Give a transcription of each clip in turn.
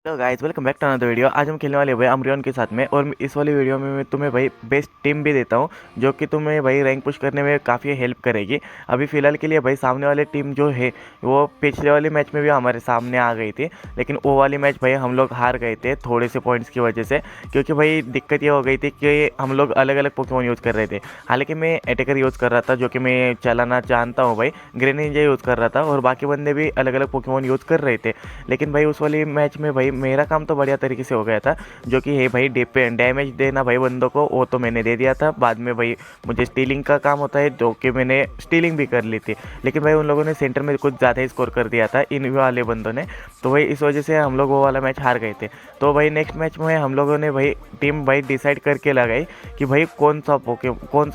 Hello guys, welcome back to another video. आज हम खेलने वाले हैं भाई अमरियन के साथ में। और इस वाली वीडियो में मैं तुम्हें भाई बेस्ट टीम भी देता हूं जो कि तुम्हें भाई रैंक पुश करने में काफ़ी हेल्प करेगी। अभी फ़िलहाल के लिए भाई सामने वाली टीम जो है वो पिछले वाले मैच में भी हमारे सामने आ गई थी, लेकिन वो वाली मैच भाई हम लोग हार गए थे थोड़े से पॉइंट्स की वजह से। क्योंकि भाई दिक्कत ये हो गई थी कि हम लोग अलग अलग पोकेमोन यूज़ कर रहे थे। हालांकि मैं अटैकर यूज़ कर रहा था जो कि मैं चलाना जानता हूँ भाई, ग्रेन निंजा यूज़ कर रहा था, और बाकी बंदे भी अलग अलग पोकेमोन यूज़ कर रहे थे। लेकिन भाई उस वाली मैच में भाई मेरा काम तो बढ़िया तरीके से हो गया था, जो कि है भाई डैमेज देना भाई बंदों को, वो तो मैंने दे दिया था। बाद में भाई मुझे स्टीलिंग का काम होता है, जो कि मैंने स्टीलिंग भी कर ली थी। लेकिन भाई उन लोगों ने सेंटर में कुछ ज़्यादा ही स्कोर कर दिया था इन वाले बंदों ने, तो भाई इस वजह से हम लोग वो वाला मैच हार गए थे। तो भाई नेक्स्ट मैच में हम लोगों ने भाई टीम भाई डिसाइड करके लगाई कि भाई कौन सा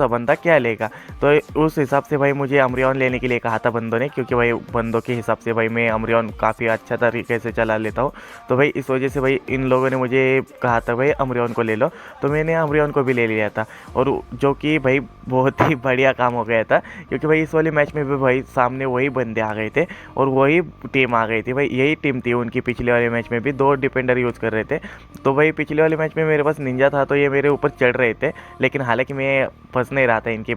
बंदा क्या लेगा। तो उस हिसाब से भाई मुझे अमरियन लेने के लिए कहा था बंदों ने, क्योंकि भाई बंदों के हिसाब से भाई मैं अमरियन काफ़ी अच्छा तरीके से चला लेता हूँ। तो भाई इस वजह से भाई इन लोगों ने मुझे कहा था भाई अमरियन को ले लो, तो मैंने अमरियन को भी ले लिया था। और जो कि भाई बहुत ही बढ़िया काम हो गया था, क्योंकि भाई इस वाले मैच में भी भाई सामने वही बंदे आ गए थे और वही टीम आ गई थी। भाई यही टीम थी उनकी, पिछले वाले मैच में भी दो डिफेंडर यूज़ कर रहे थे। तो भाई पिछले वाले मैच में मेरे पास निंजा था, तो ये मेरे ऊपर चढ़ रहे थे, लेकिन हालांकि मैं फंस नहीं रहा था इनके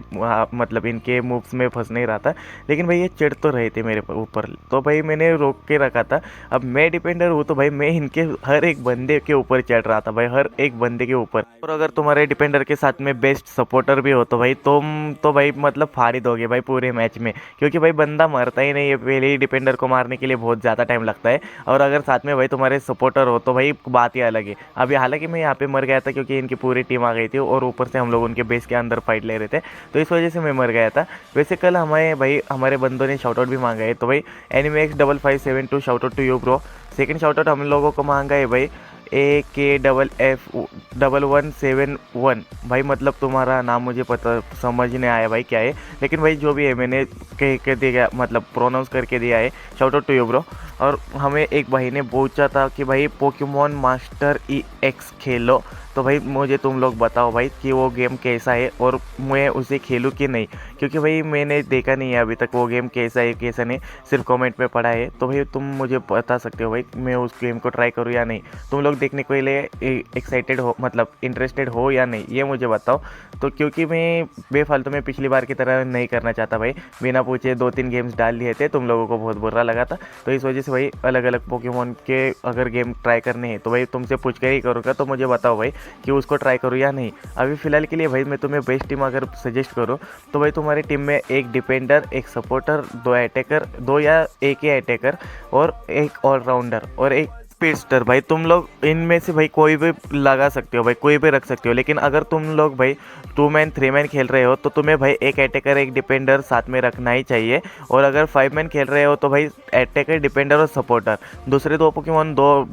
मतलब इनके मूव्स में फंस नहीं रहा था, लेकिन भाई ये चढ़ तो रहे थे मेरे ऊपर। तो भाई मैंने रोक के रखा था। अब मैं डिपेंडर हूँ तो भाई मैं इनके हर एक बंदे के ऊपर चढ़ रहा था भाई, हर एक बंदे के ऊपर। और अगर तुम्हारे डिपेंडर के साथ में बेस्ट सपोर्टर भी हो तो भाई तुम तो भाई मतलब फाड़ ही दोगे भाई पूरे मैच में, क्योंकि भाई बंदा मरता ही नहीं है। पहले ही डिपेंडर को मारने के लिए बहुत ज़्यादा टाइम लगता है, और अगर साथ में भाई तुम्हारे सपोर्टर हो तो भाई बात ही अलग है। अभी हालांकि मैं यहाँ पे मर गया था क्योंकि इनकी पूरी टीम आ गई थी, और ऊपर से हम लोग उनके बेस के अंदर फाइट ले रहे थे, तो इस वजह से मैं मर गया था। वैसे कल हमारे भाई हमारे बंदों ने शॉर्ट आउट भी मांगा है, तो भाई Animex 5572 shout out to you bro. Second shout out हम लोगों को मांगा है भाई AK FF1171 भाई, मतलब तुम्हारा नाम मुझे पता समझ नहीं आया भाई क्या है, लेकिन भाई जो भी है मैंने कह के दिया, मतलब प्रोनाउंस करके दिया है। Shout out to you bro. और हमें एक भाई ने पूछा था कि भाई पोकेमॉन मास्टर EX खेलो, तो भाई मुझे तुम लोग बताओ भाई कि वो गेम कैसा है और मैं उसे खेलूँ कि नहीं, क्योंकि भाई मैंने देखा नहीं है अभी तक वो गेम कैसा है कैसा नहीं, सिर्फ कमेंट में पढ़ा है। तो भाई तुम मुझे बता सकते हो भाई मैं उस गेम को ट्राई करूँ या नहीं। तुम लोग देखने के लिए एक्साइटेड हो, मतलब इंटरेस्टेड हो या नहीं, ये मुझे बताओ। तो क्योंकि मैं बेफालतू में पिछली बार की तरह नहीं करना चाहता भाई, बिना पूछे 2-3 गेम्स डाल दिए थे, तुम लोगों को बहुत बुरा लगा था। तो इस वजह से भाई अलग अलग पोकेमॉन के अगर गेम ट्राई करने हैं तो भाई तुमसे पूछ कर ही करूँगा। तो मुझे बताओ भाई कि उसको ट्राई करूँ या नहीं। अभी फ़िलहाल के लिए भाई मैं तुम्हें बेस्ट टीम अगर सजेस्ट करूँ तो भाई तुम्हारी टीम में एक डिफेंडर, एक सपोर्टर, 2 अटैकर, 2 या एक ही अटैकर, और एक ऑलराउंडर और एक स्पीडस्टर। भाई तुम लोग इनमें से भाई कोई भी लगा सकते हो भाई, कोई भी रख सकते हो। लेकिन अगर तुम लोग भाई 2 मैन 3 मैन खेल रहे हो तो तुम्हें भाई एक अटैकर एक डिफेंडर साथ में रखना ही चाहिए। और अगर 5 मैन खेल रहे हो तो भाई अटैकर, डिफेंडर और सपोर्टर। दूसरे 2 पोकेमॉन 2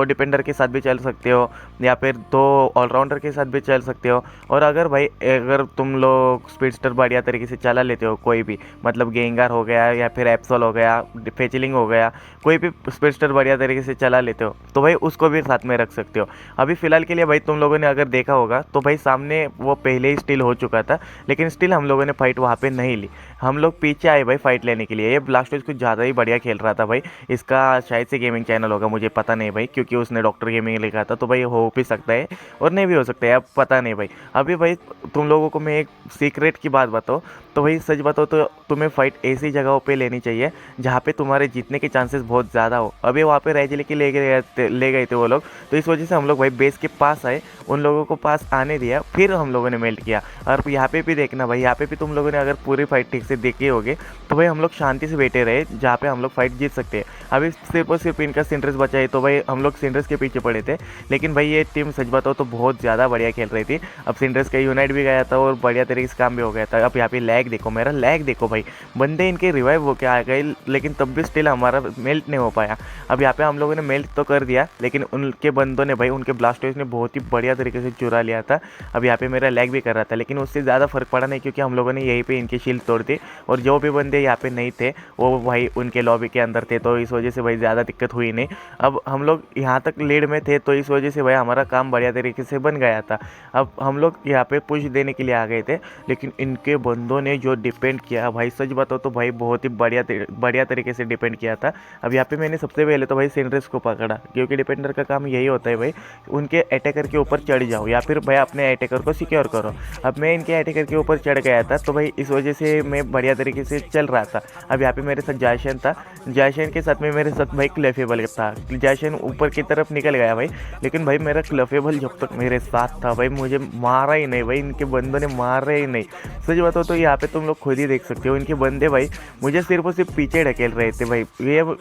डिफेंडर के साथ भी चल सकते हो, या फिर 2 ऑलराउंडर के साथ भी चल सकते हो। और अगर तुम लोग स्पीडस्टर बढ़िया तरीके से चला लेते हो, कोई भी मतलब गेंगार हो गया या फिर एप्सोल हो गया, फेचिलिंग हो गया, कोई भी स्पीडस्टर बढ़िया तरीके से चला लेते हो तो भाई उसको भी साथ में रख सकते हो। अभी फ़िलहाल के लिए भाई तुम लोगों ने अगर देखा होगा तो भाई सामने वो पहले ही स्टील हो चुका था, लेकिन स्टिल हम लोगों ने फाइट वहाँ पे नहीं ली। हम लोग पीछे आए भाई फाइट लेने के लिए। ये ब्लास्टोइज कुछ ज़्यादा ही बढ़िया खेल रहा था भाई, इसका शायद से गेमिंग चैनल होगा, मुझे पता नहीं भाई, क्योंकि उसने डॉक्टर गेमिंग लिखा था। तो भाई हो भी सकता है और नहीं भी हो सकता है, अब पता नहीं भाई। अभी भाई तुम लोगों को मैं एक सीक्रेट की बात बताऊँ तो भाई सच बताओ तो तुम्हें फाइट ऐसी जगहों पे लेनी चाहिए जहाँ पे तुम्हारे जीतने के चांसेस बहुत ज़्यादा हो। अभी वहाँ पे राइजिली की ले गए थे वो लोग, तो इस वजह से हम लोग भाई बेस के पास आए, उन लोगों को पास आने दिया, फिर हम लोगों ने मेल्ट किया। और यहाँ पे भी देखना भाई, यहाँ पे भी तुम लोगों ने अगर पूरी फाइट ठीक से देखी होगी तो भाई हम लोग शांति से बैठे रहे जहाँ पे हम लोग फाइट जीत सकते हैं। अभी सिर्फ और सिर्फ इनका सिंड्रेस बचा है, तो भाई हम लोग सिंड्रेस के पीछे पड़े थे। लेकिन भाई ये टीम सच बताओ तो बहुत ज़्यादा बढ़िया खेल रही थी। अब सिंड्रेस का यूनाइट भी गया था और बढ़िया तरीके से काम भी हो गया था। अब यहाँ पे लैग देखो, मेरा लैग देखो भाई, बंदे इनके रिवाइव होके आ गए, लेकिन तब भी स्टिल हमारा मेल्ट नहीं हो पाया। अब यहाँ पे हम लोगों ने मेल्ट तो कर दिया, लेकिन उनके बंदों ने भाई, उनके ब्लास्टर्स ने बहुत ही बढ़िया तरीके से चुरा लिया था। अब यहाँ पे मेरा लैग भी कर रहा था, लेकिन उससे ज़्यादा फर्क पड़ा नहीं, क्योंकि हम लोगों ने यहीं पे इनकी शील्ड तोड़ दी। और जो भी बंदे यहाँ पे नहीं थे वो भाई उनके लॉबी के अंदर थे, तो इस वजह से भाई ज़्यादा दिक्कत हुई नहीं। अब हम लोग यहाँ तक लीड में थे, तो इस वजह से भाई हमारा काम बढ़िया तरीके से बन गया था। अब हम लोग यहाँ पे पुश देने के लिए आ गए थे, लेकिन इनके बंदों ने जो डिपेंड किया भाई, सच बताओ तो भाई बहुत ही बढ़िया तरीके से डिपेंड किया था। अब यहाँ पे मैंने सबसे पहले पहले तो भाई सिनरेस को पकड़ा, क्योंकि डिफेंडर का काम यही होता है भाई, उनके अटैकर के ऊपर चढ़ जाओ या फिर भाई अपने अटैकर को सिक्योर करो। अब मैं इनके अटैकर के ऊपर चढ़ गया था, तो भाई इस वजह से मैं बढ़िया तरीके से चल रहा था। अब यहाँ पे मेरे साथ जैशन था, जैशन के साथ में मेरे साथ भाई क्लेफेबल था। जैशन ऊपर की तरफ निकल गया भाई, लेकिन भाई मेरा क्लेफेबल जब तक मेरे साथ था भाई मुझे मारा ही नहीं भाई, इनके बंदों ने मारा ही नहीं। सच बताओ तो यहाँ पे तुम लोग खुद ही देख सकते हो, इनके बंदे भाई मुझे सिर्फ और सिर्फ पीछे ढकेल रहे थे भाई,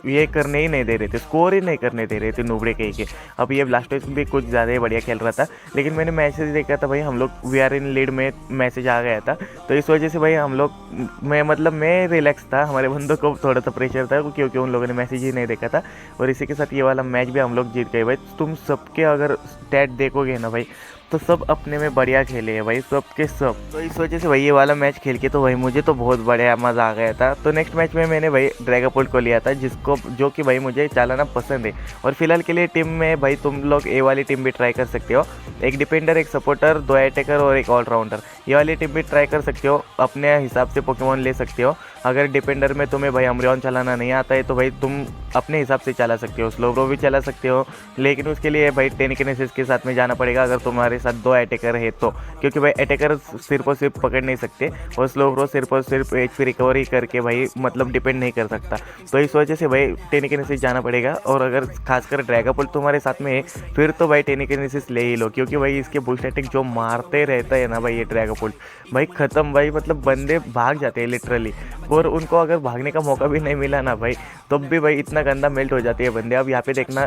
ये करने ही नहीं दे रहे थे, स्कोर ही नहीं करने दे रहे थे नुबड़े कहीं के। अब ये ब्लास्टर्स भी कुछ ज़्यादा ही बढ़िया खेल रहा था, लेकिन मैंने मैसेज देखा था भाई हम लोग वी आर इन लीड में मैसेज आ गया था, तो इस वजह से भाई हम लोग मैं रिलैक्स था, हमारे बंदों को थोड़ा सा प्रेशर था क्योंकि उन लोगों ने मैसेज ही नहीं देखा था। और इसी के साथ ये वाला मैच भी हम लोग जीत गए भाई। तुम सबके अगर स्टैट देखोगे ना भाई तो सब अपने में बढ़िया खेले हैं भाई, सब के सब। तो इस वजह से भाई ये वाला मैच खेल के तो भाई मुझे तो बहुत बढ़िया मज़ा आ गया था। तो नेक्स्ट मैच में मैंने भाई ड्रैगोपोल्ट को लिया था, जो कि भाई मुझे चलाना पसंद है। और फिलहाल के लिए टीम में भाई तुम लोग ए वाली टीम भी ट्राई कर सकते हो, एक डिफेंडर, एक सपोर्टर, 2 अटैकर और एक ऑलराउंडर। ये वाली टीम भी ट्राई कर सकते हो, अपने हिसाब से पोकेमॉन ले सकते हो। अगर डिफेंडर में तुम्हें भाई अम्ब्रियन चलाना नहीं आता है तो भाई तुम अपने हिसाब से चला सकते हो, स्लोब्रो भी चला सकते हो, लेकिन उसके लिए भाई टेनिकिनेसिस के साथ में जाना पड़ेगा अगर तुम्हारे साथ 2 अटैकर है तो, क्योंकि भाई अटैकर सिर्फ और सिर्फ पकड़ नहीं सकते और स्लोब्रो सिर्फ और सिर्फ एचपी रिकवरी करके भाई मतलब डिपेंड नहीं कर सकता। तो इस वजह से भाई टेनिकिनेसिस जाना पड़ेगा। और अगर खासकर ड्रैगोपोल्ट तुम्हारे साथ में है फिर तो भाई टेनिकिनेसिस ले ही लो, क्योंकि भाई इसके बूस्ट अटैक जो मारते रहता है ना भाई ये ड्रैगोपोल्ट, भाई ख़त्म भाई, मतलब बंदे भाग जाते हैं लिटरली। और उनको अगर भागने का मौका भी नहीं मिला ना भाई तब भी भाई इतना गंदा मेल्ट हो जाती है बंदे। अब यहाँ पे देखना,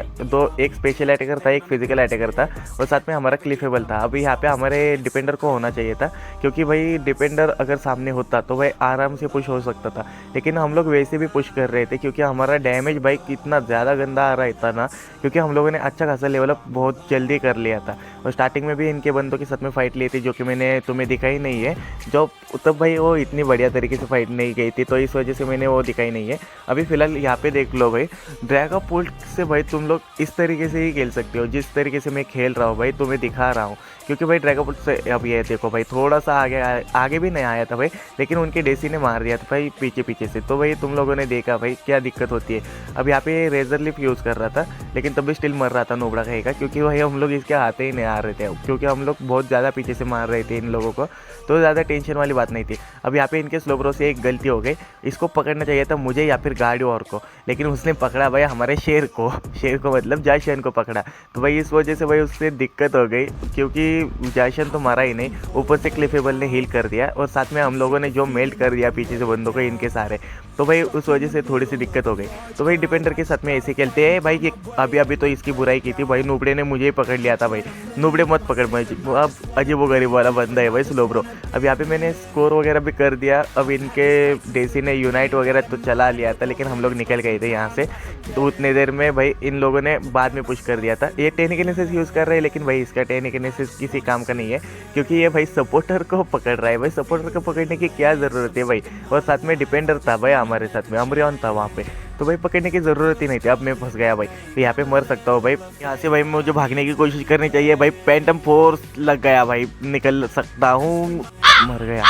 एक स्पेशल अटैकर था, एक फिजिकल अटैकर था और साथ में हमारा क्लिफेबल था। अभी यहाँ पे हमारे डिफेंडर को होना चाहिए था, क्योंकि भाई डिफेंडर अगर सामने होता तो भाई आराम से पुश हो सकता था, लेकिन हम लोग वैसे भी पुश कर रहे थे क्योंकि हमारा डैमेज भाई कितना ज़्यादा गंदा आ रहा था ना, क्योंकि हम लोगों ने अच्छा खासा लेवलअप बहुत जल्दी कर लिया था। और स्टार्टिंग में भी इनके बंदों के साथ में फाइट ली थी, जो कि मैंने तुम्हें दिखाई नहीं है, जो तब भाई वो इतनी बढ़िया तरीके से फाइट नहीं गई थी, तो इस वजह से मैंने वो दिखाई नहीं है। अभी फिलहाल यहाँ पे देख लो भाई, ड्रैगोपोल्ट से भाई तुम लोग इस तरीके से ही खेल सकते हो जिस तरीके से मैं खेल रहा हूँ भाई, तुम्हें दिखा रहा हूँ। क्योंकि भाई ड्रैगोपोल्ट से अब ये देखो भाई थोड़ा सा आगे भी नहीं आया था भाई, लेकिन उनके डेसी ने मार दिया था भाई पीछे से। तो भाई तुम लोगों ने देखा भाई क्या दिक्कत होती है। अब यहाँ पे रेजर लिफ यूज़ कर रहा था, लेकिन तब भी स्टिल मर रहा था नोबड़ा कहेगा, क्योंकि भाई हम लोग इसके हाथे ही नहीं आ रहे थे, क्योंकि हम लोग बहुत ज़्यादा पीछे से मार रहे थे इन लोगों को, तो ज़्यादा टेंशन वाली बात नहीं थी। अब यहाँ पे इनके स्लोब्रो से एक गलती हो गई, इसको पकड़ना चाहिए था मुझे या फिर गार्डियोर को, लेकिन उसने पकड़ा भाई हमारे शेर को मतलब जैशन को पकड़ा। तो भाई इस वजह से भाई उससे दिक्कत हो गई, क्योंकि जैशन तो मारा ही नहीं, ऊपर से क्लिफेबल ने हील कर दिया और साथ में हम लोगों ने जो मेल्ट कर दिया पीछे से बंदों को इनके सारे, तो भाई उस वजह से थोड़ी सी दिक्कत हो गई। तो भाई डिफेंडर के साथ में ऐसे खेलते हैं भाई, अभी तो इसकी बुराई की थी भाई, नुबड़े ने मुझे ही पकड़ लिया था भाई, नुबड़े मत पकड़ मुझे, अब अजीब वो गरीब वाला बंदा है भाई स्लोब्रो। अब यहाँ पे मैंने स्कोर वगैरह भी कर दिया। अब इनके डेसी ने यूनाइट वगैरह तो चला लिया था, लेकिन हम लोग निकल गए थे यहाँ से, तो उतने देर में भाई इन लोगों ने बाद में पुश कर दिया था। ये टेनिकिनेसिस यूज़ कर रहे हैं, लेकिन भाई इसका टेनिकिनेसिस किसी काम का नहीं है, क्योंकि ये भाई सपोर्टर को पकड़ रहा है भाई, सपोर्टर को पकड़ने की क्या ज़रूरत है भाई। और साथ में डिफेंडर था भाई हमारे साथ में, अम्ब्रियन था वहाँ पे, तो भाई पकड़ने की ज़रूरत ही नहीं थी। अब मैं फंस गया भाई, तो यहाँ पे मर सकता हूँ भाई, यहाँ से भाई मुझे भागने की कोशिश करनी चाहिए भाई, पैंटम फोर्स लग गया भाई, निकल सकता हूँ, मर गया,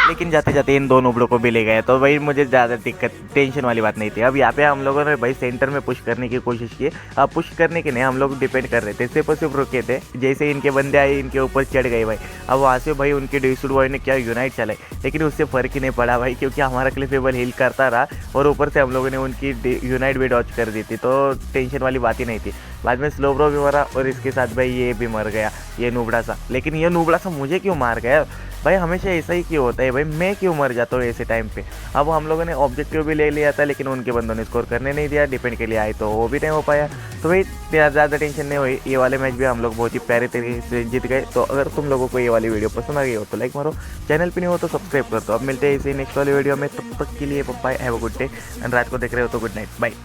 लेकिन जाते जाते इन दो नोबड़ों को भी ले गए, तो भाई मुझे ज़्यादा दिक्कत टेंशन वाली बात नहीं थी। अब यहाँ पे हम लोगों ने भाई सेंटर में पुश करने की कोशिश की। अब पुश करने के नहीं, हम लोग डिपेंड कर रहे थे, सिर्फ और सिर्फ रुके थे, जैसे इनके बंदे आए इनके ऊपर चढ़ गए भाई। अब वहाँ से भाई उनके डेसुड बॉय ने क्या यूनाइट चलाई, लेकिन उससे फ़र्क ही नहीं पड़ा भाई, क्योंकि हमारा क्लिफेबल हील करता रहा और ऊपर से हम लोगों ने उनकी यूनाइट भी डॉच कर दी थी, तो टेंशन वाली बात ही नहीं थी। बाद में स्लोब्रो भी मरा और इसके साथ भाई ये भी मर गया, ये नूबड़ा सा। लेकिन ये नूबड़ा सा मुझे क्यों मार गया भाई, हमेशा ऐसा ही क्यों होता है भाई, मैं क्यों मर जाता हूँ ऐसे टाइम पे। अब हम लोगों ने ऑब्जेक्टिव भी ले लिया था, लेकिन उनके बंदों ने स्कोर करने नहीं दिया, डिफेंड के लिए आए तो वो भी नहीं हो पाया। तो भाई ज़्यादा टेंशन नहीं हुई, ये वाले मैच भी हम लोग बहुत ही प्यारे तरीके से जीत गए। तो अगर तुम लोगों को ये वाली वीडियो पसंद आ गई हो तो लाइक मारो, चैनल पे नहीं हो तो सब्सक्राइब कर दो। अब मिलते हैं इसी नेक्स्ट वाली वीडियो में, तब तक के लिए bye, have a good day, and रात को देख रहे हो तो गुड नाइट, बाय।